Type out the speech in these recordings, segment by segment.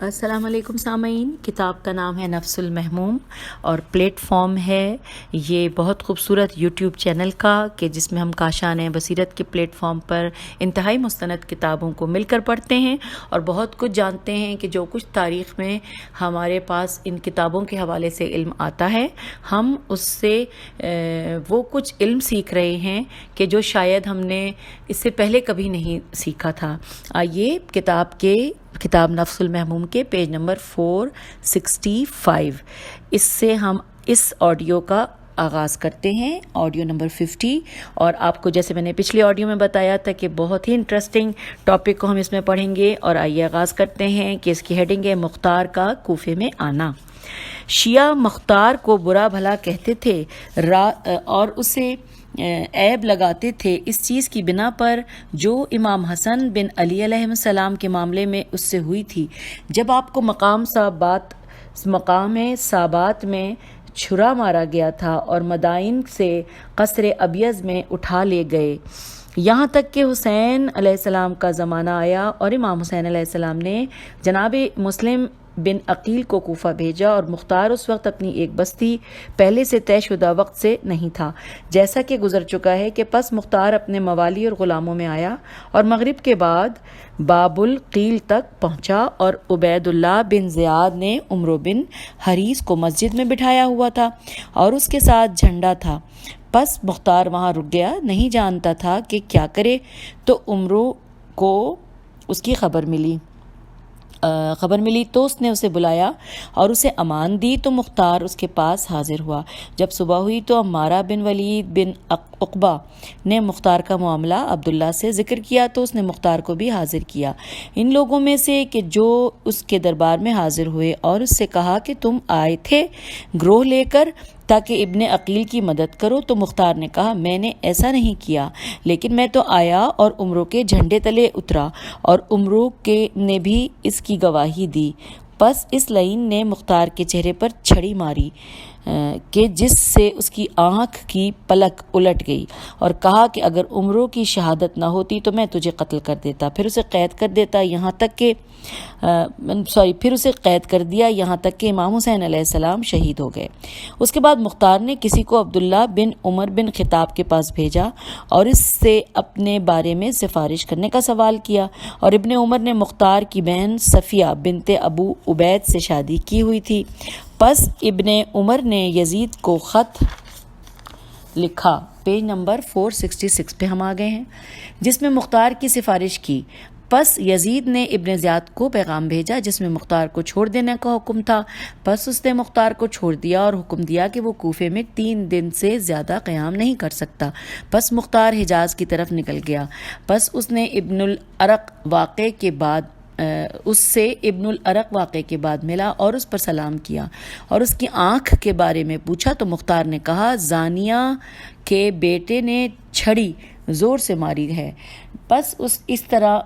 السلام علیکم سامعین، کتاب کا نام ہے نفس المحموم اور پلیٹ فارم ہے یہ بہت خوبصورت یوٹیوب چینل کا کہ جس میں ہم کاشان بصیرت کے پلیٹ فارم پر انتہائی مستند کتابوں کو مل کر پڑھتے ہیں اور بہت کچھ جانتے ہیں کہ جو کچھ تاریخ میں ہمارے پاس ان کتابوں کے حوالے سے علم آتا ہے ہم اس سے وہ کچھ علم سیکھ رہے ہیں کہ جو شاید ہم نے اس سے پہلے کبھی نہیں سیکھا تھا۔ آئیے کتاب نفس المحموم کے پیج نمبر 465 اس سے ہم اس آڈیو کا آغاز کرتے ہیں، آڈیو نمبر 50۔ اور آپ کو جیسے میں نے پچھلی آڈیو میں بتایا تھا کہ بہت ہی انٹرسٹنگ ٹاپک کو ہم اس میں پڑھیں گے، اور آئیے آغاز کرتے ہیں کہ اس کی ہیڈنگ ہے مختار کا کوفے میں آنا۔ شیعہ مختار کو برا بھلا کہتے تھے اور اسے عیب لگاتے تھے اس چیز کی بنا پر جو امام حسن بن علی علیہ السلام کے معاملے میں اس سے ہوئی تھی، جب آپ کو مقام صابات میں چھرا مارا گیا تھا اور مدائن سے قصر ابیض میں اٹھا لے گئے، یہاں تک کہ حسین علیہ السلام کا زمانہ آیا اور امام حسین علیہ السلام نے جناب مسلم بن عقیل کو کوفہ بھیجا، اور مختار اس وقت اپنی ایک بستی پہلے سے طے شدہ وقت سے نہیں تھا، جیسا کہ گزر چکا ہے کہ پس مختار اپنے موالی اور غلاموں میں آیا اور مغرب کے بعد باب القیل تک پہنچا، اور عبید اللہ بن زیاد نے عمرو بن حریث کو مسجد میں بٹھایا ہوا تھا اور اس کے ساتھ جھنڈا تھا۔ پس مختار وہاں رک گیا، نہیں جانتا تھا کہ کیا کرے، تو عمرو کو اس کی خبر ملی تو اس نے اسے بلایا اور اسے امان دی، تو مختار اس کے پاس حاضر ہوا۔ جب صبح ہوئی تو عمارہ بن ولید بن عقبہ نے مختار کا معاملہ عبداللہ سے ذکر کیا، تو اس نے مختار کو بھی حاضر کیا ان لوگوں میں سے کہ جو اس کے دربار میں حاضر ہوئے، اور اس سے کہا کہ تم آئے تھے گروہ لے کر تاکہ ابن عقیل کی مدد کرو، تو مختار نے کہا میں نے ایسا نہیں کیا، لیکن میں تو آیا اور عمرو کے جھنڈے تلے اترا، اور عمرو نے بھی اس کی گواہی دی۔ پس اس لعین نے مختار کے چہرے پر چھڑی ماری کہ جس سے اس کی آنکھ کی پلک الٹ گئی، اور کہا کہ اگر عمرو کی شہادت نہ ہوتی تو میں تجھے قتل کر دیتا، پھر اسے قید کر دیا یہاں تک کہ امام حسین علیہ السلام شہید ہو گئے۔ اس کے بعد مختار نے کسی کو عبداللہ بن عمر بن خطاب کے پاس بھیجا اور اس سے اپنے بارے میں سفارش کرنے کا سوال کیا، اور ابن عمر نے مختار کی بہن صفیہ بنت ابو عبید سے شادی کی ہوئی تھی۔ پس ابن عمر نے یزید کو خط لکھا، پیج نمبر 466 پہ ہم آ گئے ہیں، جس میں مختار کی سفارش کی۔ پس یزید نے ابن زیاد کو پیغام بھیجا جس میں مختار کو چھوڑ دینے کا حکم تھا۔ پس اس نے مختار کو چھوڑ دیا اور حکم دیا کہ وہ کوفے میں 3 دن سے زیادہ قیام نہیں کر سکتا۔ پس مختار حجاز کی طرف نکل گیا۔ پس اس نے ابن العرق واقعے کے بعد ملا اور اس پر سلام کیا اور اس کی آنکھ کے بارے میں پوچھا، تو مختار نے کہا زانیہ کے بیٹے نے چھڑی زور سے ماری ہے، پس اس طرح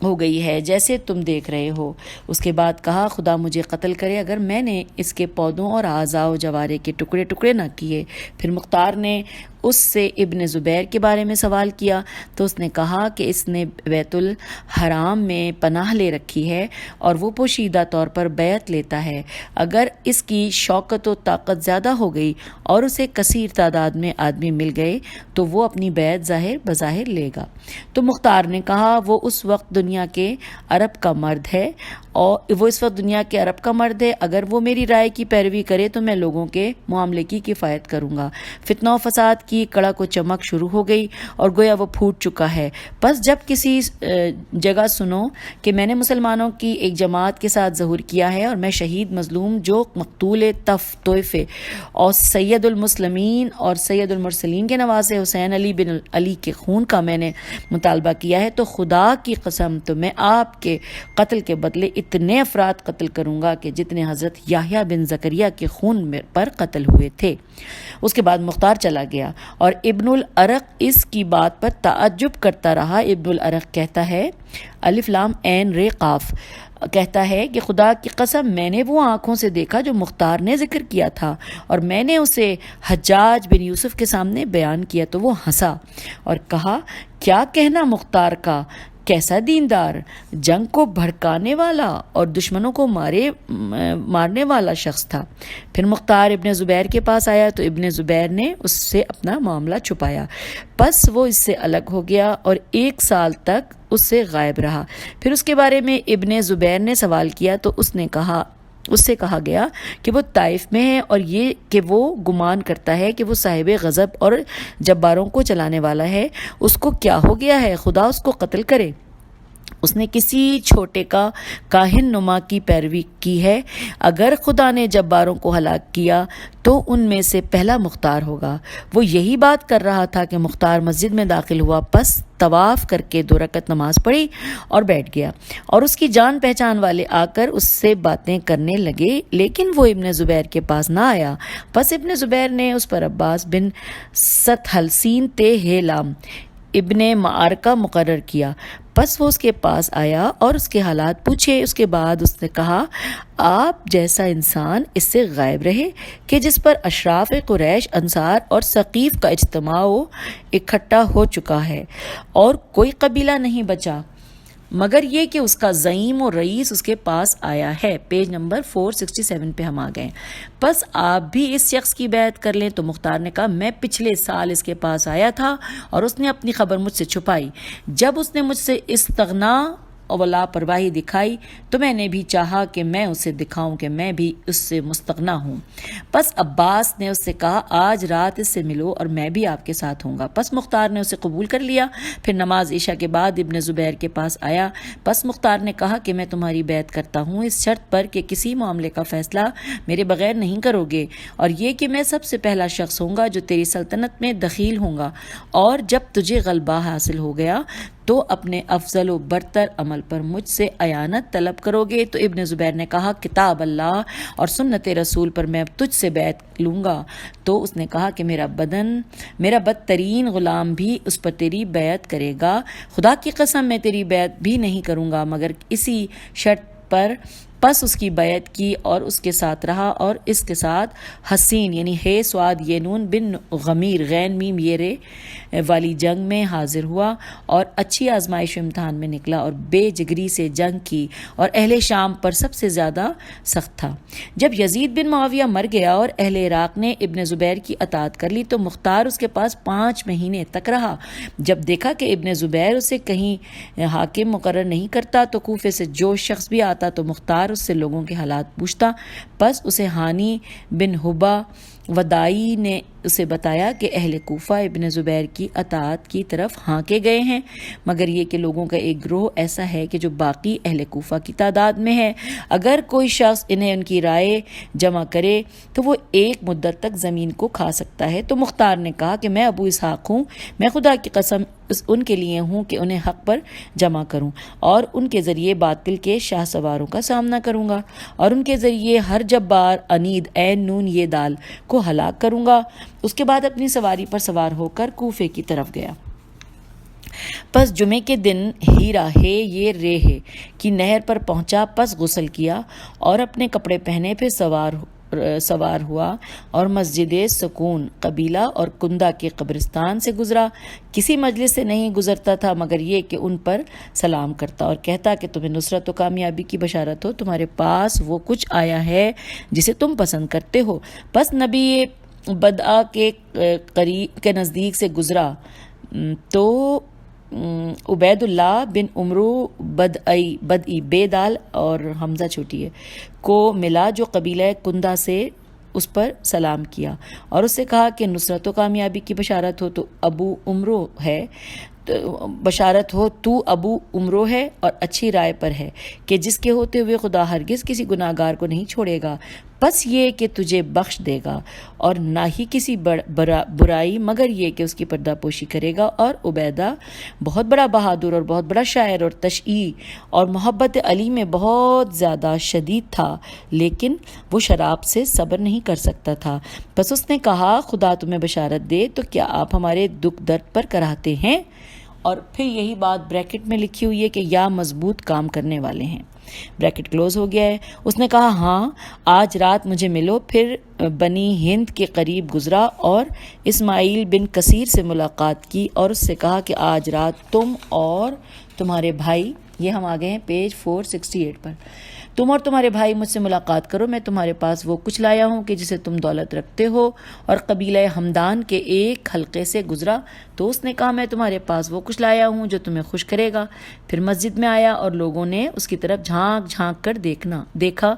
ہو گئی ہے جیسے تم دیکھ رہے ہو۔ اس کے بعد کہا خدا مجھے قتل کرے اگر میں نے اس کے پودوں اور اعضاء و جوارے کے ٹکڑے ٹکڑے نہ کیے۔ پھر مختار نے اس سے ابن زبیر کے بارے میں سوال کیا، تو اس نے کہا کہ اس نے بیت الحرام میں پناہ لے رکھی ہے اور وہ پوشیدہ طور پر بیعت لیتا ہے، اگر اس کی شوکت و طاقت زیادہ ہو گئی اور اسے کثیر تعداد میں آدمی مل گئے تو وہ اپنی بیعت بظاہر لے گا۔ تو مختار نے کہا وہ اس وقت دنیا کے عرب کا مرد ہے، اگر وہ میری رائے کی پیروی کرے تو میں لوگوں کے معاملے کی کفایت کروں گا۔ فتنہ و فساد کی کڑا کو چمک شروع ہو گئی اور گویا وہ پھوٹ چکا ہے۔ پس جب کسی جگہ سنو کہ میں نے مسلمانوں کی ایک جماعت کے ساتھ ظہور کیا ہے اور میں شہید مظلوم جو مقتول طویفے اور سید المسلمین اور سید المرسلین کے نواسے حسین علی بن علی کے خون کا میں نے مطالبہ کیا ہے، تو خدا کی قسم تو میں آپ کے قتل کے بدلے اتنے افراد قتل کروں گا کہ جتنے حضرت یحییٰ بن زکریا کے خون پر قتل ہوئے تھے۔ اس کے بعد مختار چلا گیا اور ابن العرق اس کی بات پر تعجب کرتا رہا۔ ابن العرق کہتا ہے الف لام عین ر قاف کہتا ہے کہ خدا کی قسم میں نے وہ آنکھوں سے دیکھا جو مختار نے ذکر کیا تھا، اور میں نے اسے حجاج بن یوسف کے سامنے بیان کیا تو وہ ہنسا اور کہا کیا کہنا مختار کا کیسا دیندار، جنگ کو بھڑکانے والا اور دشمنوں کو مارنے والا شخص تھا۔ پھر مختار ابن زبیر کے پاس آیا تو ابن زبیر نے اس سے اپنا معاملہ چھپایا، پس وہ اس سے الگ ہو گیا اور 1 سال تک اس سے غائب رہا۔ پھر اس کے بارے میں ابن زبیر نے سوال کیا تو اس سے کہا گیا کہ وہ طائف میں ہے، اور یہ کہ وہ گمان کرتا ہے کہ وہ صاحب غضب اور جباروں کو چلانے والا ہے۔ اس کو کیا ہو گیا ہے، خدا اس کو قتل کرے۔ اس نے کسی چھوٹے کا کاہن نما کی پیروی کی ہے۔ اگر خدا نے جباروں کو ہلاک کیا تو ان میں سے پہلا مختار ہوگا۔ وہ یہی بات کر رہا تھا کہ مختار مسجد میں داخل ہوا، پس طواف کر کے 2 رکعت نماز پڑھی اور بیٹھ گیا، اور اس کی جان پہچان والے آ کر اس سے باتیں کرنے لگے، لیکن وہ ابن زبیر کے پاس نہ آیا۔ پس ابن زبیر نے اس پر عباس بن ستحلسین ہیلام ابن معرکہ مقرر کیا۔ پس وہ اس کے پاس آیا اور اس کے حالات پوچھے۔ اس کے بعد اس نے کہا، آپ جیسا انسان اس سے غائب رہے کہ جس پر اشراف قریش، انصار اور ثقیف کا اجتماع اکٹھا ہو چکا ہے، اور کوئی قبیلہ نہیں بچا مگر یہ کہ اس کا زعیم و رئیس اس کے پاس آیا ہے۔ پیج نمبر 467 پہ ہم آ گئے۔ پس آپ بھی اس شخص کی بیعت کر لیں۔ تو مختار نے کہا، میں پچھلے سال اس کے پاس آیا تھا اور اس نے اپنی خبر مجھ سے چھپائی۔ جب اس نے مجھ سے استغنا اور لاپرواہی دکھائی تو میں نے بھی چاہا کہ میں اسے دکھاؤں کہ میں بھی اس سے مستغنا ہوں۔ پس عباس نے اس سے کہا، آج رات اس سے ملو اور میں بھی آپ کے ساتھ ہوں گا۔ پس مختار نے اسے قبول کر لیا۔ پھر نماز عشاء کے بعد ابن زبیر کے پاس آیا۔ پس مختار نے کہا کہ میں تمہاری بیعت کرتا ہوں اس شرط پر کہ کسی معاملے کا فیصلہ میرے بغیر نہیں کرو گے، اور یہ کہ میں سب سے پہلا شخص ہوں گا جو تیری سلطنت میں دخیل ہوں گا، اور جب تجھے غلبہ حاصل ہو گیا تو اپنے افضل و برتر عمل پر مجھ سے اعانت طلب کرو گے۔ تو ابن زبیر نے کہا، کتاب اللہ اور سنت رسول پر میں تجھ سے بیعت لوں گا۔ تو اس نے کہا کہ میرا بدترین غلام بھی اس پر تیری بیعت کرے گا۔ خدا کی قسم میں تیری بیعت بھی نہیں کروں گا مگر اسی شرط پر۔ پس اس کی بیعت کی اور اس کے ساتھ رہا، اور اس کے ساتھ حسین یعنی ہے سواد یہ نون بن غمیر غین میم یہ والی جنگ میں حاضر ہوا، اور اچھی آزمائش و امتحان میں نکلا، اور بے جگری سے جنگ کی، اور اہل شام پر سب سے زیادہ سخت تھا۔ جب یزید بن معاویہ مر گیا اور اہل عراق نے ابن زبیر کی اطاعت کر لی تو مختار اس کے پاس 5 مہینے تک رہا۔ جب دیکھا کہ ابن زبیر اسے کہیں حاکم مقرر نہیں کرتا تو کوفے سے جو شخص بھی آتا تو مختار اس سے لوگوں کے حالات پوچھتا۔ پس اسے ہانی بن حبا ودائی نے اسے بتایا کہ اہل کوفہ ابن زبیر کی اطاعت کی طرف ہانکے گئے ہیں، مگر یہ کہ لوگوں کا ایک گروہ ایسا ہے کہ جو باقی اہل کوفہ کی تعداد میں ہے۔ اگر کوئی شخص انہیں ان کی رائے جمع کرے تو وہ 1 مدت تک زمین کو کھا سکتا ہے۔ تو مختار نے کہا کہ میں ابو اسحاق ہوں، میں خدا کی قسم ان کے لیے ہوں کہ انہیں حق پر جمع کروں، اور ان کے ذریعے باطل کے شاہ سواروں کا سامنا کروں گا، اور ان کے ذریعے ہر جبار عنید عین نون یہ دال کو ہلاک کروں گا۔ اس کے بعد اپنی سواری پر سوار ہو کر کوفے کی طرف گیا۔ پس جمعے کے دن ہیرا ہے یہ ریح کی نہر پر پہنچا، پس غسل کیا اور اپنے کپڑے پہنے، پھر سوار ہوا اور مسجد سکون قبیلہ اور کندہ کے قبرستان سے گزرا۔ کسی مجلس سے نہیں گزرتا تھا مگر یہ کہ ان پر سلام کرتا اور کہتا کہ تمہیں نصرت و کامیابی کی بشارت ہو، تمہارے پاس وہ کچھ آیا ہے جسے تم پسند کرتے ہو۔ پس نبی بدعا کے نزدیک سے گزرا تو عبید اللہ بن عمرو بدعی بے دال اور حمزہ چھوٹی ہے کو ملا، جو قبیلہ کندہ سے اس پر سلام کیا اور اس سے کہا کہ نصرت و کامیابی کی بشارت ہو تو ابو عمرو ہے، تو ابو عمرو ہے اور اچھی رائے پر ہے کہ جس کے ہوتے ہوئے خدا ہرگز کسی گناہ گار کو نہیں چھوڑے گا، بس یہ کہ تجھے بخش دے گا، اور نہ ہی کسی برائی مگر یہ کہ اس کی پردہ پوشی کرے گا۔ اور عبیدہ بہت بڑا بہادر اور بہت بڑا شاعر اور تشیع اور محبت علی میں بہت زیادہ شدید تھا، لیکن وہ شراب سے صبر نہیں کر سکتا تھا۔ بس اس نے کہا، خدا تمہیں بشارت دے تو کیا آپ ہمارے دکھ درد پر کراہتے ہیں؟ اور پھر یہی بات بریکٹ میں لکھی ہوئی ہے کہ یا مضبوط کام کرنے والے ہیں۔ بریکٹ کلوز ہو گیا ہے۔ اس نے کہا ہاں آج رات مجھے ملو۔ پھر بنی ہند کے قریب گزرا اور اسماعیل بن کثیر سے ملاقات کی اور اس سے کہا کہ آج رات تم اور تمہارے بھائی، یہ ہم آگئے ہیں پیج 468 پر، تم اور تمہارے بھائی مجھ سے ملاقات کرو، میں تمہارے پاس وہ کچھ لایا ہوں کہ جسے تم دولت رکھتے ہو۔ اور قبیلہ ہمدان کے ایک حلقے سے گزرا تو اس نے کہا میں تمہارے پاس وہ کچھ لایا ہوں جو تمہیں خوش کرے گا۔ پھر مسجد میں آیا اور لوگوں نے اس کی طرف جھانک جھانک کر دیکھا،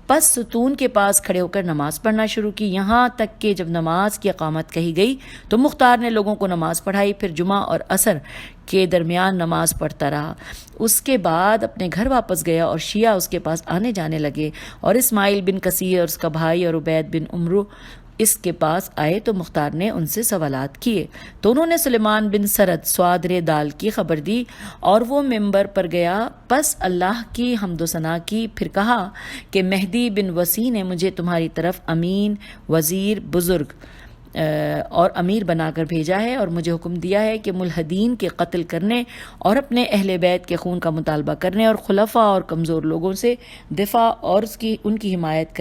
پس ستون کے پاس کھڑے ہو کر نماز پڑھنا شروع کی، یہاں تک کہ جب نماز کی اقامت کہی گئی تو مختار نے لوگوں کو نماز پڑھائی، پھر جمعہ اور عصر کے درمیان نماز پڑھتا رہا۔ اس کے بعد اپنے گھر واپس گیا اور شیعہ اس کے پاس آنے جانے لگے، اور اسماعیل بن کثیر اور اس کا بھائی اور عبید بن عمرو اس کے پاس آئے تو مختار نے ان سے سوالات کیے تو انہوں نے سلیمان بن سرد سوادر دال کی خبر دی اور وہ ممبر پر گیا، پس اللہ کی حمد و ثنا کی، پھر کہا کہ مہدی بن وسیع نے مجھے تمہاری طرف امین، وزیر، بزرگ اور امیر بنا کر بھیجا ہے اور مجھے حکم دیا ہے کہ ملحدین کے قتل کرنے اور اپنے اہل بیت کے خون کا مطالبہ کرنے اور خلفاء اور کمزور لوگوں سے دفاع اور ان کی حمایت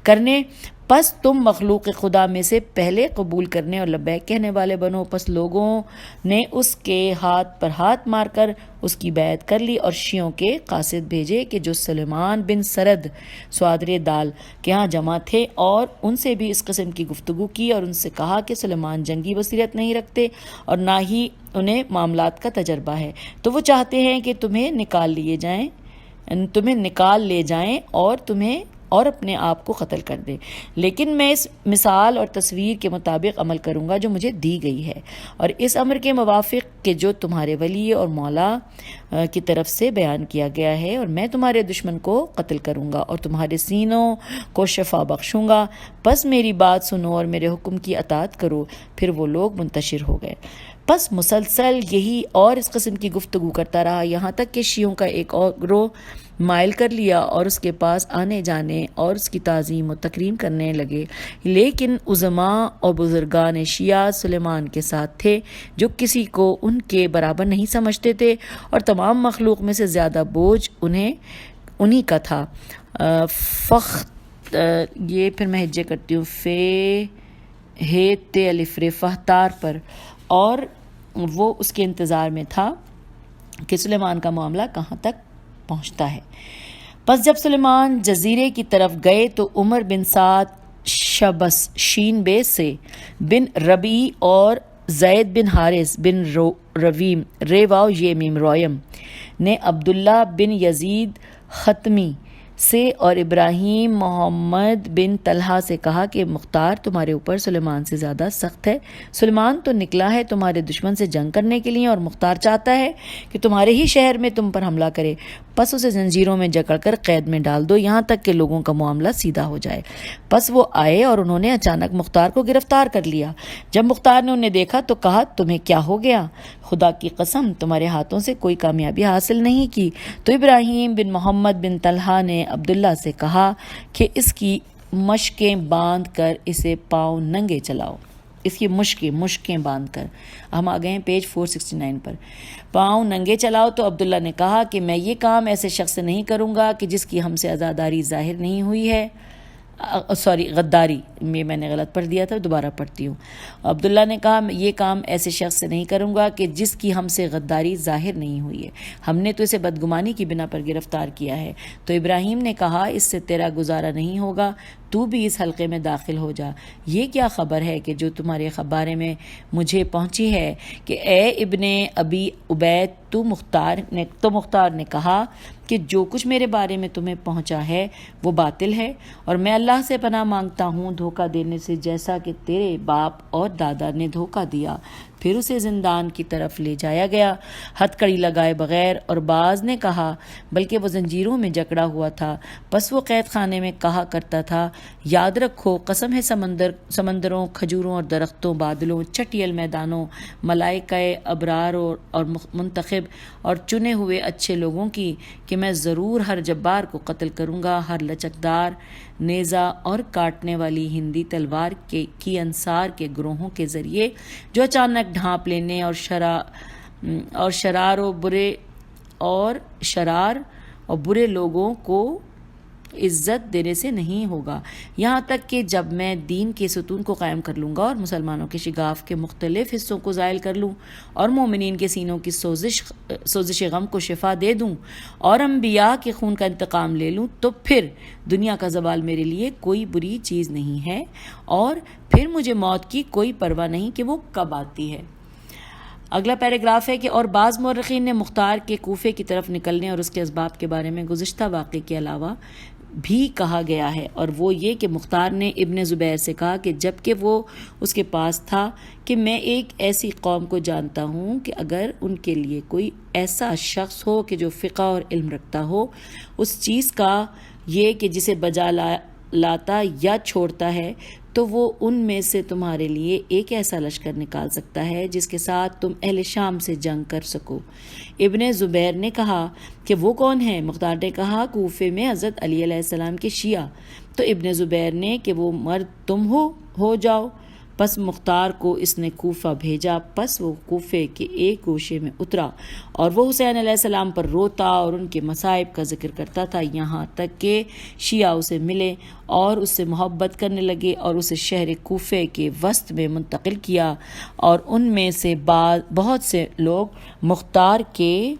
کرنے پس تم مخلوق خدا میں سے پہلے قبول کرنے اور لبیک کہنے والے بنو۔ پس لوگوں نے اس کے ہاتھ پر ہاتھ مار کر اس کی بیعت کر لی اور شیعوں کے قاصد بھیجے کہ جو سلیمان بن سرد سوادر دال کے ہاں جمع تھے اور ان سے بھی اس قسم کی گفتگو کی اور ان سے کہا کہ سلیمان جنگی بصیرت نہیں رکھتے اور نہ ہی انہیں معاملات کا تجربہ ہے، تو وہ چاہتے ہیں کہ تمہیں نکال لے جائیں اور اپنے آپ کو قتل کر دے، لیکن میں اس مثال اور تصویر کے مطابق عمل کروں گا جو مجھے دی گئی ہے اور اس امر کے موافق کہ جو تمہارے ولی اور مولا کی طرف سے بیان کیا گیا ہے، اور میں تمہارے دشمن کو قتل کروں گا اور تمہارے سینوں کو شفا بخشوں گا، پس میری بات سنو اور میرے حکم کی اطاعت کرو۔ پھر وہ لوگ منتشر ہو گئے۔ پس مسلسل یہی اور اس قسم کی گفتگو کرتا رہا، یہاں تک کہ شیعوں کا ایک اور گروہ مائل کر لیا اور اس کے پاس آنے جانے اور اس کی تعظیم و تکریم کرنے لگے، لیکن عظماء اور بزرگان شیعہ سلیمان کے ساتھ تھے جو کسی کو ان کے برابر نہیں سمجھتے تھے اور تمام مخلوق میں سے زیادہ بوجھ انہی کا تھا۔ یہ پھر میں ہجے کرتی ہوں فہتار پر، اور وہ اس کے انتظار میں تھا کہ سلیمان کا معاملہ کہاں تک پہنچتا ہے۔ پس جب سلیمان جزیرے کی طرف گئے تو عمر بن سعد شبس شین بے سے بن ربیع اور زید بن حارث بن رویم ریواو یہ میم رویم نے عبداللہ بن یزید ختمی سے اور ابراہیم محمد بن طلحہ سے کہا کہ مختار تمہارے اوپر سلیمان سے زیادہ سخت ہے، سلیمان تو نکلا ہے تمہارے دشمن سے جنگ کرنے کے لیے اور مختار چاہتا ہے کہ تمہارے ہی شہر میں تم پر حملہ کرے، پس اسے زنجیروں میں جکڑ کر قید میں ڈال دو یہاں تک کہ لوگوں کا معاملہ سیدھا ہو جائے۔ پس وہ آئے اور انہوں نے اچانک مختار کو گرفتار کر لیا۔ جب مختار نے انہیں دیکھا تو کہا تمہیں کیا ہو گیا؟ خدا کی قسم تمہارے ہاتھوں سے کوئی کامیابی حاصل نہیں کی۔ تو ابراہیم بن محمد بن طلحہ نے عبداللہ سے کہا کہ اس کی مشقیں باندھ کر اسے پاؤں ننگے چلاؤ۔ اس کی مشقیں باندھ کر، ہم آ گئے ہیں پیج 469 پر، پاؤں ننگے چلاؤ۔ تو عبداللہ نے کہا کہ میں یہ کام ایسے شخص سے نہیں کروں گا کہ جس کی ہم سے عزاداری ظاہر نہیں ہوئی ہے، غداری، میں نے غلط پڑھ دیا تھا، دوبارہ پڑھتی ہوں۔ عبداللہ نے کہا میں یہ کام ایسے شخص سے نہیں کروں گا کہ جس کی ہم سے غداری ظاہر نہیں ہوئی ہے، ہم نے تو اسے بدگمانی کی بنا پر گرفتار کیا ہے۔ تو ابراہیم نے کہا اس سے تیرا گزارا نہیں ہوگا، تو بھی اس حلقے میں داخل ہو جا۔ یہ کیا خبر ہے کہ جو تمہارے بارے میں مجھے پہنچی ہے کہ اے ابن ابی عبید تو مختار نے کہا کہ جو کچھ میرے بارے میں تمہیں پہنچا ہے وہ باطل ہے، اور میں اللہ سے پناہ مانگتا ہوں دھوکہ دینے سے، جیسا کہ تیرے باپ اور دادا نے دھوکہ دیا۔ پھر اسے زندان کی طرف لے جایا گیا ہتھ کڑی لگائے بغیر، اور بعض نے کہا بلکہ وہ زنجیروں میں جکڑا ہوا تھا۔ پس وہ قید خانے میں کہا کرتا تھا یاد رکھو قسم ہے سمندروں، کھجوروں اور درختوں، بادلوں، چٹیل میدانوں، ملائکہ ابرار اور منتخب اور چنے ہوئے اچھے لوگوں کی، کہ میں ضرور ہر جبار کو قتل کروں گا، ہر لچکدار نیزہ اور کاٹنے والی ہندی تلوار کی انصار کے گروہوں کے ذریعے جو اچانک ڈھانپ لینے اور شرار اور برے لوگوں کو عزت دینے سے نہیں ہوگا، یہاں تک کہ جب میں دین کے ستون کو قائم کر لوں گا اور مسلمانوں کے شگاف کے مختلف حصوں کو زائل کر لوں اور مومنین کے سینوں کی سوزش غم کو شفا دے دوں اور انبیاء کے خون کا انتقام لے لوں، تو پھر دنیا کا زوال میرے لیے کوئی بری چیز نہیں ہے، اور پھر مجھے موت کی کوئی پرواہ نہیں کہ وہ کب آتی ہے۔ اگلا پیراگراف ہے کہ اور بعض مورخین نے مختار کے کوفے کی طرف نکلنے اور اس کے اسباب کے بارے میں گزشتہ واقعے کے علاوہ بھی کہا گیا ہے، اور وہ یہ کہ مختار نے ابن زبیر سے کہا کہ جب کہ وہ اس کے پاس تھا کہ میں ایک ایسی قوم کو جانتا ہوں کہ اگر ان کے لیے کوئی ایسا شخص ہو کہ جو فقہ اور علم رکھتا ہو اس چیز کا یہ کہ جسے بجا لاتا یا چھوڑتا ہے، تو وہ ان میں سے تمہارے لیے ایک ایسا لشکر نکال سکتا ہے جس کے ساتھ تم اہل شام سے جنگ کر سکو۔ ابن زبیر نے کہا کہ وہ کون ہے؟ مختار نے کہا کوفے میں حضرت علی علیہ السلام کے شیعہ۔ تو ابن زبیر نے کہ وہ مرد تم ہو جاؤ۔ پس مختار کو اس نے کوفہ بھیجا، پس وہ کوفے کے ایک گوشے میں اترا اور وہ حسین علیہ السلام پر روتا اور ان کے مصائب کا ذکر کرتا تھا، یہاں تک کہ شیعہ اسے ملے اور اس سے محبت کرنے لگے اور اسے شہر کوفے کے وسط میں منتقل کیا، اور ان میں سے بہت سے لوگ مختار کے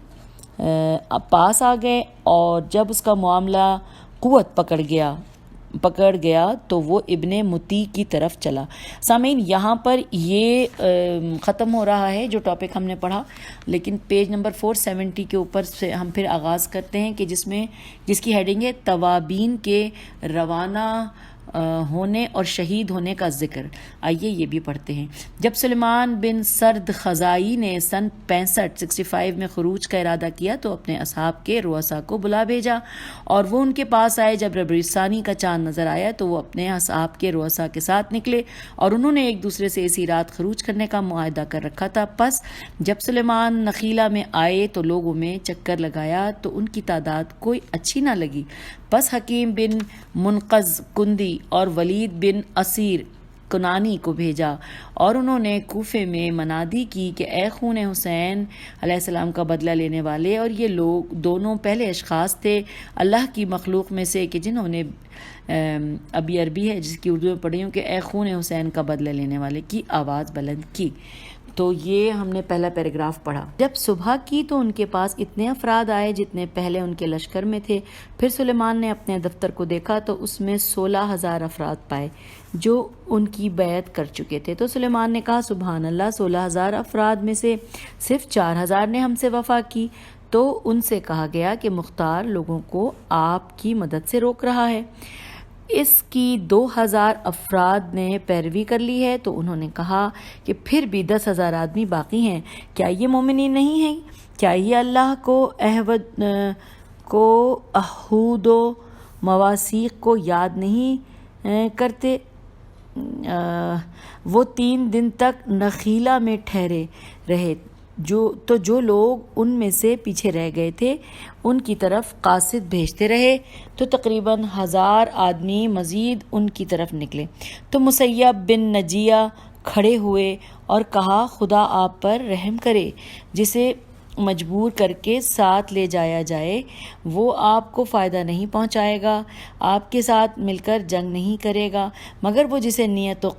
پاس آ گئے، اور جب اس کا معاملہ قوت پکڑ گیا تو وہ ابن متی کی طرف چلا۔ سامعین، یہاں پر یہ ختم ہو رہا ہے جو ٹاپک ہم نے پڑھا، لیکن پیج نمبر 470 کے اوپر سے ہم پھر آغاز کرتے ہیں کہ جس کی ہیڈنگ ہے توابین کے روانہ ہونے اور شہید ہونے کا ذکر۔ آئیے یہ بھی پڑھتے ہیں۔ جب سلیمان بن سرد خزائی نے سن 65 میں خروج کا ارادہ کیا تو اپنے اصحاب کے رؤسا کو بلا بھیجا، اور وہ ان کے پاس آئے۔ جب ربیع ثانی کا چاند نظر آیا تو وہ اپنے اصحاب کے رؤسا کے ساتھ نکلے، اور انہوں نے ایک دوسرے سے اسی رات خروج کرنے کا معاہدہ کر رکھا تھا۔ پس جب سلیمان نخیلہ میں آئے تو لوگوں میں چکر لگایا تو ان کی تعداد کوئی اچھی نہ لگی۔ پس حکیم بن منقذ کندی اور ولید بن اسیر کنانی کو بھیجا، اور انہوں نے کوفے میں منادی کی کہ اے خون حسین علیہ السلام کا بدلہ لینے والے، اور یہ لوگ دونوں پہلے اشخاص تھے اللہ کی مخلوق میں سے کہ جنہوں نے ابھی عربی ہے جس کی اردو میں پڑھی ہوں کہ اے خون حسین کا بدلہ لینے والے کی آواز بلند کی۔ تو یہ ہم نے پہلا پیراگراف پڑھا۔ جب صبح کی تو ان کے پاس اتنے افراد آئے جتنے پہلے ان کے لشکر میں تھے۔ پھر سلیمان نے اپنے دفتر کو دیکھا تو اس میں 16,000 افراد پائے جو ان کی بیعت کر چکے تھے۔ تو سلیمان نے کہا سبحان اللہ، 16,000 افراد میں سے صرف 4,000 نے ہم سے وفا کی۔ تو ان سے کہا گیا کہ مختار لوگوں کو آپ کی مدد سے روک رہا ہے، اس کی 2,000 افراد نے پیروی کر لی ہے۔ تو انہوں نے کہا کہ پھر بھی 10,000 آدمی باقی ہیں، کیا یہ مومنین نہیں ہیں؟ کیا یہ اللہ کو عہود و مواثیق کو یاد نہیں کرتے؟ وہ 3 دن تک نخیلہ میں ٹھہرے رہے، جو لوگ ان میں سے پیچھے رہ گئے تھے ان کی طرف قاصد بھیجتے رہے، تو تقریباً 1,000 آدمی مزید ان کی طرف نکلے۔ تو مسیب بن نجیہ کھڑے ہوئے اور کہا خدا آپ پر رحم کرے، جسے مجبور کر کے ساتھ لے جایا جائے وہ آپ کو فائدہ نہیں پہنچائے گا، آپ کے ساتھ مل کر جنگ نہیں کرے گا، مگر وہ جسے نیت و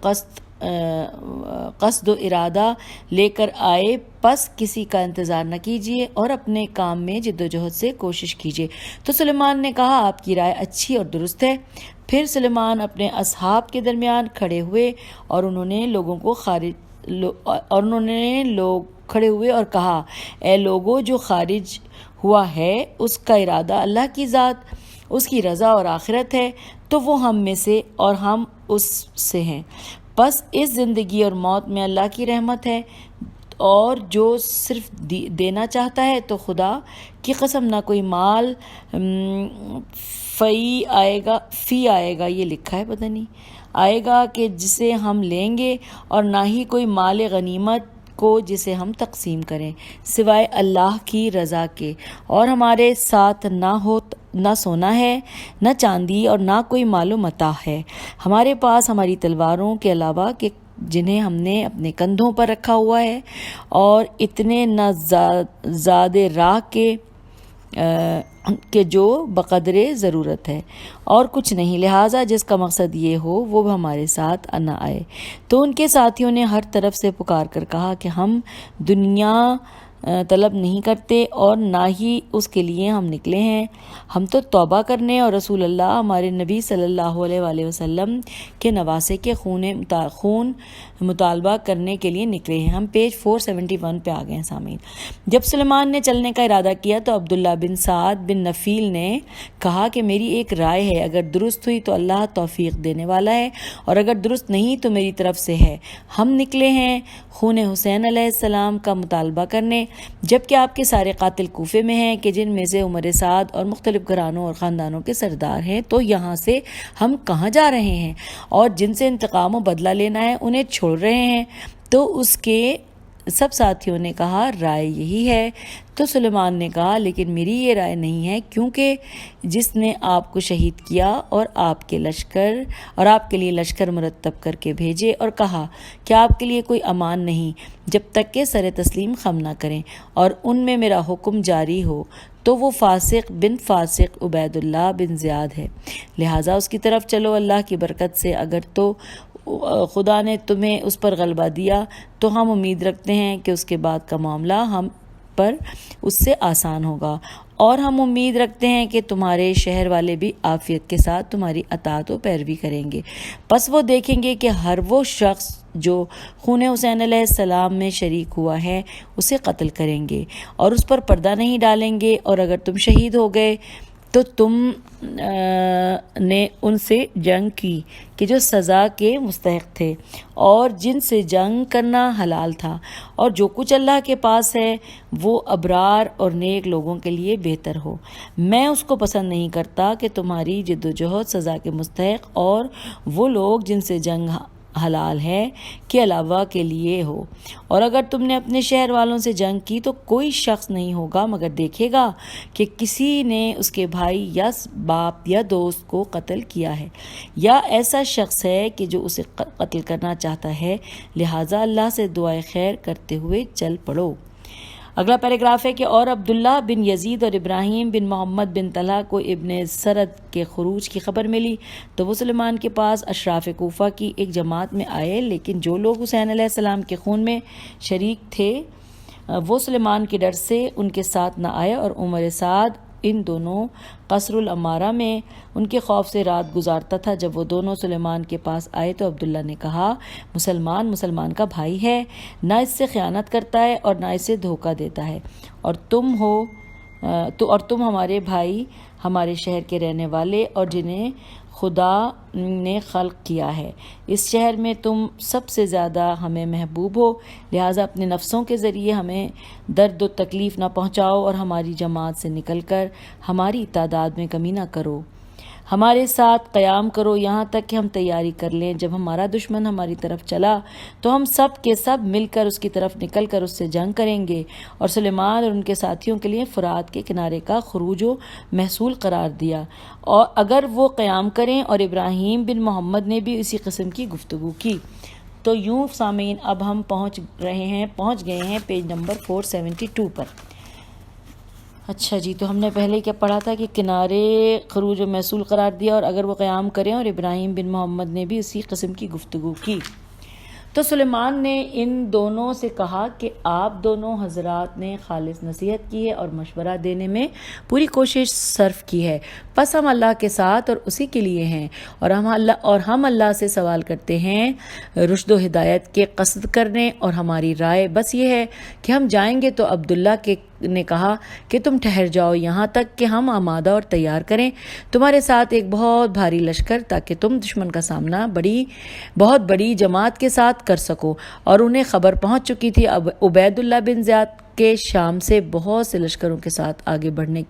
قصد و ارادہ لے کر آئے، پس کسی کا انتظار نہ کیجیے اور اپنے کام میں جد و جہد سے کوشش کیجیے۔ تو سلیمان نے کہا آپ کی رائے اچھی اور درست ہے۔ پھر سلیمان اپنے اصحاب کے درمیان کھڑے ہوئے اور انہوں نے لوگ کھڑے ہوئے اور کہا اے لوگو، جو خارج ہوا ہے اس کا ارادہ اللہ کی ذات، اس کی رضا اور آخرت ہے، تو وہ ہم میں سے اور ہم اس سے ہیں۔ بس اس زندگی اور موت میں اللہ کی رحمت ہے، اور جو صرف دینا چاہتا ہے تو خدا کی قسم نہ کوئی مال فی آئے گا، یہ لکھا ہے پتہ نہیں، آئے گا کہ جسے ہم لیں گے، اور نہ ہی کوئی مال غنیمت کو جسے ہم تقسیم کریں، سوائے اللہ کی رضا کے، اور ہمارے ساتھ نہ سونا ہے، نہ چاندی، اور نہ کوئی مال و متاع ہے ہمارے پاس ہماری تلواروں کے علاوہ کہ جنہیں ہم نے اپنے کندھوں پر رکھا ہوا ہے، اور اتنے نہ زاد راہ کے کہ جو بقدر ضرورت ہے اور کچھ نہیں، لہٰذا جس کا مقصد یہ ہو وہ ہمارے ساتھ نہ آئے۔ تو ان کے ساتھیوں نے ہر طرف سے پکار کر کہا کہ ہم دنیا طلب نہیں کرتے اور نہ ہی اس کے لیے ہم نکلے ہیں، ہم تو توبہ کرنے اور رسول اللہ ہمارے نبی صلی اللہ علیہ وآلہ وسلم کے نواسے کے خون مطالبہ کرنے کے لیے نکلے ہیں۔ ہم پیج 471 پہ آ گئے ہیں سامعین۔ جب سلیمان نے چلنے کا ارادہ کیا تو عبداللہ بن سعد بن نفیل نے کہا کہ میری ایک رائے ہے، اگر درست ہوئی تو اللہ توفیق دینے والا ہے اور اگر درست نہیں تو میری طرف سے ہے۔ ہم نکلے ہیں خون حسین علیہ السلام کا مطالبہ کرنے، جبکہ آپ کے سارے قاتل کوفے میں ہیں کہ جن میں سے عمر سعد اور مختلف گھرانوں اور خاندانوں کے سردار ہیں، تو یہاں سے ہم کہاں جا رہے ہیں؟ اور جن سے انتقام و بدلہ لینا ہے انہیں چھوڑ رہے ہیں۔ تو اس کے سب ساتھیوں نے کہا رائے یہی ہے۔ تو سلیمان نے کہا لیکن میری یہ رائے نہیں ہے، کیونکہ جس نے آپ کو شہید کیا اور آپ کے لیے لشکر مرتب کر کے بھیجے اور کہا کہ آپ کے لیے کوئی امان نہیں جب تک کہ سر تسلیم خم نہ کریں اور ان میں میرا حکم جاری ہو، تو وہ فاسق بن فاسق عبید اللہ بن زیاد ہے، لہٰذا اس کی طرف چلو۔ اللہ کی برکت سے اگر تو خدا نے تمہیں اس پر غلبہ دیا تو ہم امید رکھتے ہیں کہ اس کے بعد کا معاملہ ہم پر اس سے آسان ہوگا، اور ہم امید رکھتے ہیں کہ تمہارے شہر والے بھی عافیت کے ساتھ تمہاری اطاعت و پیروی کریں گے۔ پس وہ دیکھیں گے کہ ہر وہ شخص جو خون حسین علیہ السلام میں شریک ہوا ہے اسے قتل کریں گے اور اس پر پردہ نہیں ڈالیں گے، اور اگر تم شہید ہو گئے تو تم نے ان سے جنگ کی کہ جو سزا کے مستحق تھے اور جن سے جنگ کرنا حلال تھا، اور جو کچھ اللہ کے پاس ہے وہ ابرار اور نیک لوگوں کے لیے بہتر ہو۔ میں اس کو پسند نہیں کرتا کہ تمہاری جد و جہد سزا کے مستحق اور وہ لوگ جن سے جنگ حلال ہے کے علاوہ کے لیے ہو، اور اگر تم نے اپنے شہر والوں سے جنگ کی تو کوئی شخص نہیں ہوگا مگر دیکھے گا کہ کسی نے اس کے بھائی یا باپ یا دوست کو قتل کیا ہے یا ایسا شخص ہے کہ جو اسے قتل کرنا چاہتا ہے، لہٰذا اللہ سے دعائے خیر کرتے ہوئے چل پڑو۔ اگلا پیراگراف ہے کہ اور عبداللہ بن یزید اور ابراہیم بن محمد بن طلحہ کو ابن سرد کے خروج کی خبر ملی تو وہ سلیمان کے پاس اشراف کوفہ کی ایک جماعت میں آئے، لیکن جو لوگ حسین علیہ السلام کے خون میں شریک تھے وہ سلیمان کے ڈر سے ان کے ساتھ نہ آئے، اور عمر سعد ان دونوں قصر العمارہ میں ان کے خوف سے رات گزارتا تھا۔ جب وہ دونوں سلیمان کے پاس آئے تو عبداللہ نے کہا مسلمان کا بھائی ہے، نہ اس سے خیانت کرتا ہے اور نہ اسے دھوکہ دیتا ہے، اور تم ہمارے بھائی، ہمارے شہر کے رہنے والے اور جنہیں خدا نے خلق کیا ہے، اس شہر میں تم سب سے زیادہ ہمیں محبوب ہو، لہٰذا اپنے نفسوں کے ذریعے ہمیں درد و تکلیف نہ پہنچاؤ اور ہماری جماعت سے نکل کر ہماری تعداد میں کمی نہ کرو، ہمارے ساتھ قیام کرو یہاں تک کہ ہم تیاری کر لیں۔ جب ہمارا دشمن ہماری طرف چلا تو ہم سب کے سب مل کر اس کی طرف نکل کر اس سے جنگ کریں گے، اور سلیمان اور ان کے ساتھیوں کے لیے فرات کے کنارے کا خروج و محصول قرار دیا، اور اگر وہ قیام کریں، اور ابراہیم بن محمد نے بھی اسی قسم کی گفتگو کی۔ تو یوں سامعین اب ہم پہنچ گئے ہیں پیج نمبر 472 پر۔ اچھا جی، تو ہم نے پہلے کیا پڑھا تھا کہ کنارے خروج و محصول قرار دیا، اور اگر وہ قیام کریں، اور ابراہیم بن محمد نے بھی اسی قسم کی گفتگو کی۔ تو سلیمان نے ان دونوں سے کہا کہ آپ دونوں حضرات نے خالص نصیحت کی ہے اور مشورہ دینے میں پوری کوشش صرف کی ہے، پس ہم اللہ کے ساتھ اور اسی کے لیے ہیں، اور ہم اللہ سے سوال کرتے ہیں رشد و ہدایت کے قصد کرنے، اور ہماری رائے بس یہ ہے کہ ہم جائیں گے۔ تو عبداللہ نے کہا کہ تم ٹھہر جاؤ یہاں تک کہ ہم آمادہ اور تیار کریں تمہارے ساتھ ایک بہت بھاری لشکر، تاکہ تم دشمن کا سامنا بہت بڑی جماعت کے ساتھ کر سکو۔ اور انہیں خبر پہنچ چکی تھی عبید اللہ بن زیاد کے شام سے بہت سے لشکروں کے ساتھ آگے بڑھنے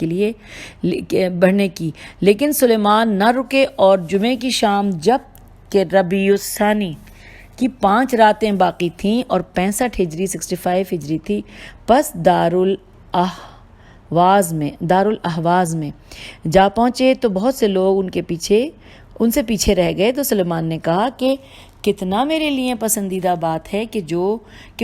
کی، لیکن سلیمان نہ رکے، اور جمعے کی شام جب کہ ربیع الثانی کی 5 راتیں باقی تھیں اور 65 ہجری 65 ہجری تھی، پس دارالاحواز میں جا پہنچے تو بہت سے لوگ ان سے پیچھے رہ گئے۔ تو سلیمان نے کہا کہ کتنا میرے لیے پسندیدہ بات ہے کہ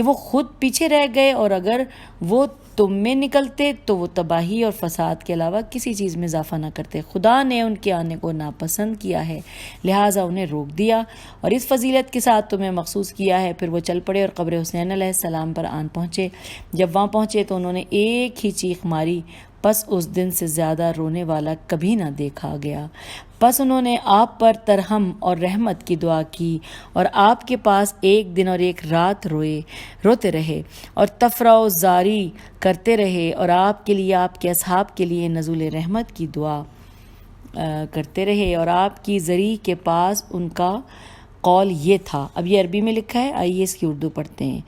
وہ خود پیچھے رہ گئے، اور اگر وہ تم میں نکلتے تو وہ تباہی اور فساد کے علاوہ کسی چیز میں اضافہ نہ کرتے۔ خدا نے ان کے آنے کو ناپسند کیا ہے، لہٰذا انہیں روک دیا اور اس فضیلت کے ساتھ تمہیں مخصوص کیا ہے۔ پھر وہ چل پڑے اور قبر حسین علیہ السلام پر آن پہنچے۔ جب وہاں پہنچے تو انہوں نے ایک ہی چیخ ماری، پس اس دن سے زیادہ رونے والا کبھی نہ دیکھا گیا۔ پس انہوں نے آپ پر ترحم اور رحمت کی دعا کی اور آپ کے پاس ایک دن اور ایک رات روتے رہے اور تفرہ و زاری کرتے رہے اور آپ کے لیے، آپ کے اصحاب کے لیے نزول رحمت کی دعا کرتے رہے۔ اور آپ کی زری کے پاس ان کا قول یہ تھا، اب یہ عربی میں لکھا ہے، آئیے اس کی اردو پڑھتے ہیں،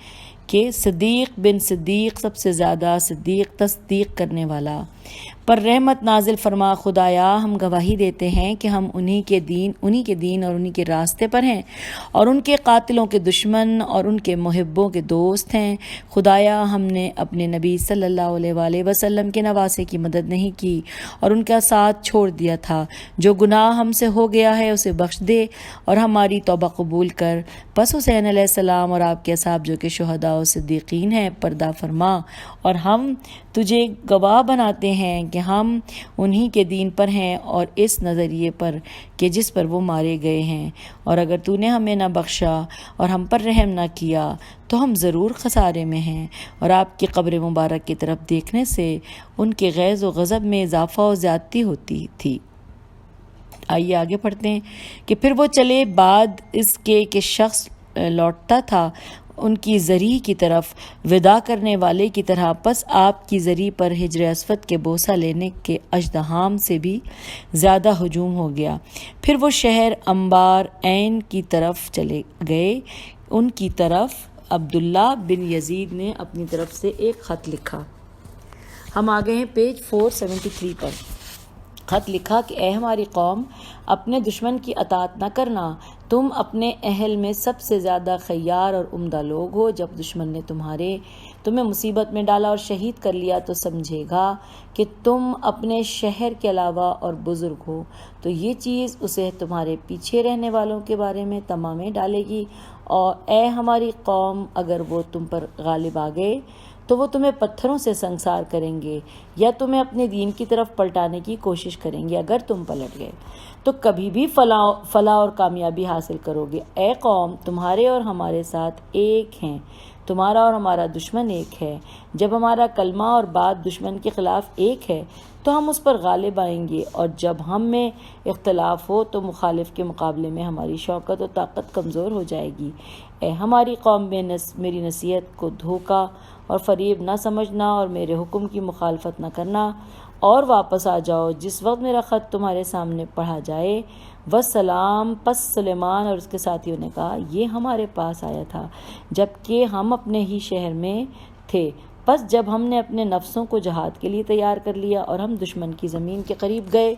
کہ صدیق بن صدیق سب سے زیادہ صدیق تصدیق کرنے والا پر رحمت نازل فرما، خدایا ہم گواہی دیتے ہیں کہ ہم انہی کے دین اور انہی کے راستے پر ہیں اور ان کے قاتلوں کے دشمن اور ان کے محبوں کے دوست ہیں۔ خدایا ہم نے اپنے نبی صلی اللہ علیہ وآلہ وسلم کے نواسے کی مدد نہیں کی اور ان کا ساتھ چھوڑ دیا تھا۔ جو گناہ ہم سے ہو گیا ہے اسے بخش دے اور ہماری توبہ قبول کر۔ پس حسین علیہ السلام اور آپ کے اصحاب جو کہ شہداء و صدیقین ہیں پردہ فرما، اور ہم تجھے گواہ بناتے ہیں کہ ہم انہی کے دین پر ہیں اور اس نظریے پر کہ جس پر وہ مارے گئے ہیں، اور اگر تو نے ہمیں نہ بخشا اور ہم پر رحم نہ کیا تو ہم ضرور خسارے میں ہیں۔ اور آپ کی قبر مبارک کی طرف دیکھنے سے ان کے غیظ و غضب میں اضافہ و زیادتی ہوتی تھی۔ آئیے آگے پڑھتے ہیں کہ پھر وہ چلے بعد اس کے کہ شخص لوٹتا تھا ان کی زری کی طرف وداع کرنے والے کی طرح، پس آپ کی زری پر حجر اسود کے بوسہ لینے کے اژدہام سے بھی زیادہ ہجوم ہو گیا۔ پھر وہ شہر انبار عین کی طرف چلے گئے۔ ان کی طرف عبداللہ بن یزید نے اپنی طرف سے ایک خط لکھا۔ ہم آگئے ہیں پیج 473 پر۔ خط لکھا کہ اے ہماری قوم، اپنے دشمن کی اطاعت نہ کرنا، تم اپنے اہل میں سب سے زیادہ خیار اور عمدہ لوگ ہو۔ جب دشمن نے تمہیں مصیبت میں ڈالا اور شہید کر لیا تو سمجھے گا کہ تم اپنے شہر کے علاوہ اور بزرگ ہو، تو یہ چیز اسے تمہارے پیچھے رہنے والوں کے بارے میں طمع میں ڈالے گی۔ اور اے ہماری قوم، اگر وہ تم پر غالب آ گئے تو وہ تمہیں پتھروں سے سنگسار کریں گے یا تمہیں اپنے دین کی طرف پلٹانے کی کوشش کریں گے۔ اگر تم پلٹ گئے تو کبھی بھی فلاح اور کامیابی حاصل کرو گے۔ اے قوم، تمہارے اور ہمارے ساتھ ایک ہیں، تمہارا اور ہمارا دشمن ایک ہے۔ جب ہمارا کلمہ اور بات دشمن کے خلاف ایک ہے تو ہم اس پر غالب آئیں گے، اور جب ہم میں اختلاف ہو تو مخالف کے مقابلے میں ہماری شوکت و طاقت کمزور ہو جائے گی۔ اے ہماری قوم، میری نصیحت کو دھوکہ اور فریب نہ سمجھنا اور میرے حکم کی مخالفت نہ کرنا، اور واپس آ جاؤ جس وقت میرا خط تمہارے سامنے پڑھا جائے۔ وسلام۔ پس سلیمان اور اس کے ساتھیوں نے کہا، یہ ہمارے پاس آیا تھا جبکہ ہم اپنے ہی شہر میں تھے، پس جب ہم نے اپنے نفسوں کو جہاد کے لیے تیار کر لیا اور ہم دشمن کی زمین کے قریب گئے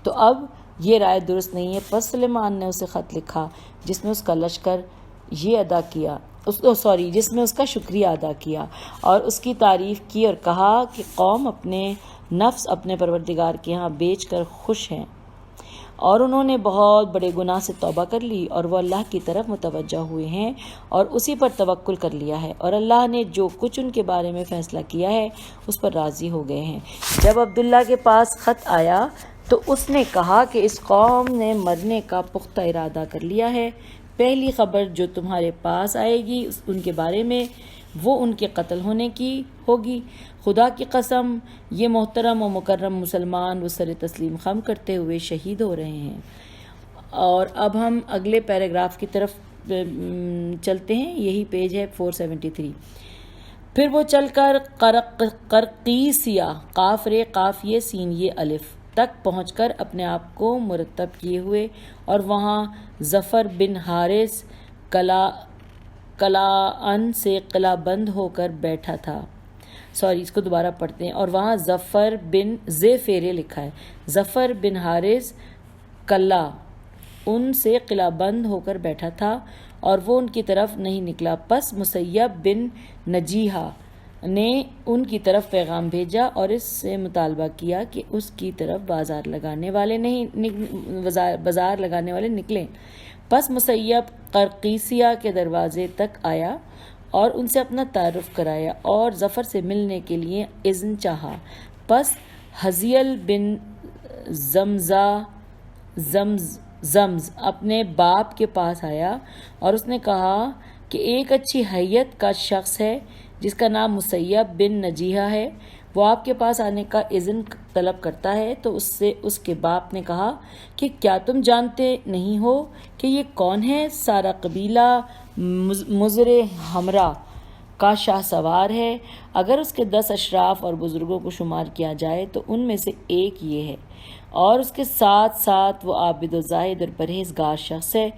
تو اب یہ رائے درست نہیں ہے۔ پس سلیمان نے اسے خط لکھا جس میں اس کا لشکر یہ ادا کیا جس میں اس کا شکریہ ادا کیا اور اس کی تعریف کی، اور کہا کہ قوم اپنے نفس اپنے پروردگار کے ہاں بیچ کر خوش ہیں، اور انہوں نے بہت بڑے گناہ سے توبہ کر لی اور وہ اللہ کی طرف متوجہ ہوئے ہیں اور اسی پر توکل کر لیا ہے، اور اللہ نے جو کچھ ان کے بارے میں فیصلہ کیا ہے اس پر راضی ہو گئے ہیں۔ جب عبداللہ کے پاس خط آیا تو اس نے کہا کہ اس قوم نے مرنے کا پختہ ارادہ کر لیا ہے۔ پہلی خبر جو تمہارے پاس آئے گی ان کے بارے میں وہ ان کے قتل ہونے کی ہوگی۔ خدا کی قسم، یہ محترم و مکرم مسلمان وہ سر تسلیم خم کرتے ہوئے شہید ہو رہے ہیں۔ اور اب ہم اگلے پیراگراف کی طرف چلتے ہیں، یہی پیج ہے 473۔ پھر وہ چل کر قرقیسیہ قاف رے قاف یہ سین یہ الف تک پہنچ کر اپنے آپ کو مرتب کیے ہوئے، اور وہاں ظفر بن حارث کلاءن سے قلعہ بند ہو کر بیٹھا تھا۔ اس کو دوبارہ پڑھتے ہیں۔ اور وہاں ظفر بن فیرے لکھا ہے، ظفر بن حارث کلا ان سے قلعہ بند ہو کر بیٹھا تھا اور وہ ان کی طرف نہیں نکلا۔ پس مسیب بن نجیحہ نے ان کی طرف پیغام بھیجا اور اس سے مطالبہ کیا کہ اس کی طرف بازار لگانے والے نکلیں۔ پس مسیب قرقیسیہ کے دروازے تک آیا اور ان سے اپنا تعارف کرایا اور ظفر سے ملنے کے لیے اذن چاہا۔ پس حزیل بن زمز اپنے باپ کے پاس آیا اور اس نے کہا کہ ایک اچھی حیت کا شخص ہے جس کا نام مسیب بن نجیحہ ہے، وہ آپ کے پاس آنے کا اذن طلب کرتا ہے۔ تو اس کے باپ نے کہا کہ کیا تم جانتے نہیں ہو کہ یہ کون ہے؟ سارا قبیلہ مضر حمراء کا شاہ سوار ہے، اگر اس کے 10 اشراف اور بزرگوں کو شمار کیا جائے تو ان میں سے ایک یہ ہے، اور اس کے ساتھ ساتھ وہ عابد و زاہد اور پرہیزگار شخص ہے،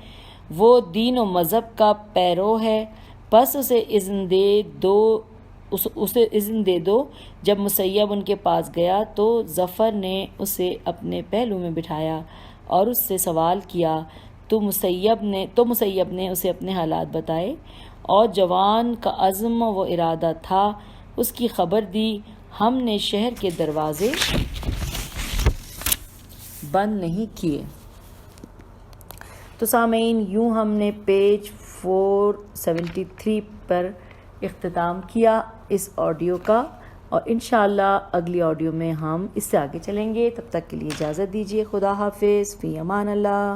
وہ دین و مذہب کا پیرو ہے۔ پس اسے اذن دے دو۔ جب مسیب ان کے پاس گیا تو ظفر نے اسے اپنے پہلو میں بٹھایا اور اس سے سوال کیا تو مسیب نے اسے اپنے حالات بتائے اور جوان کا عزم و ارادہ تھا، اس کی خبر دی۔ ہم نے شہر کے دروازے بند نہیں کیے۔ تو سامعین، یوں ہم نے پیج 473 پر اختتام کیا اس آڈیو کا، اور انشاءاللہ اگلی آڈیو میں ہم اس سے آگے چلیں گے۔ تب تک کے لیے اجازت دیجیے۔ خدا حافظ، فی امان اللہ۔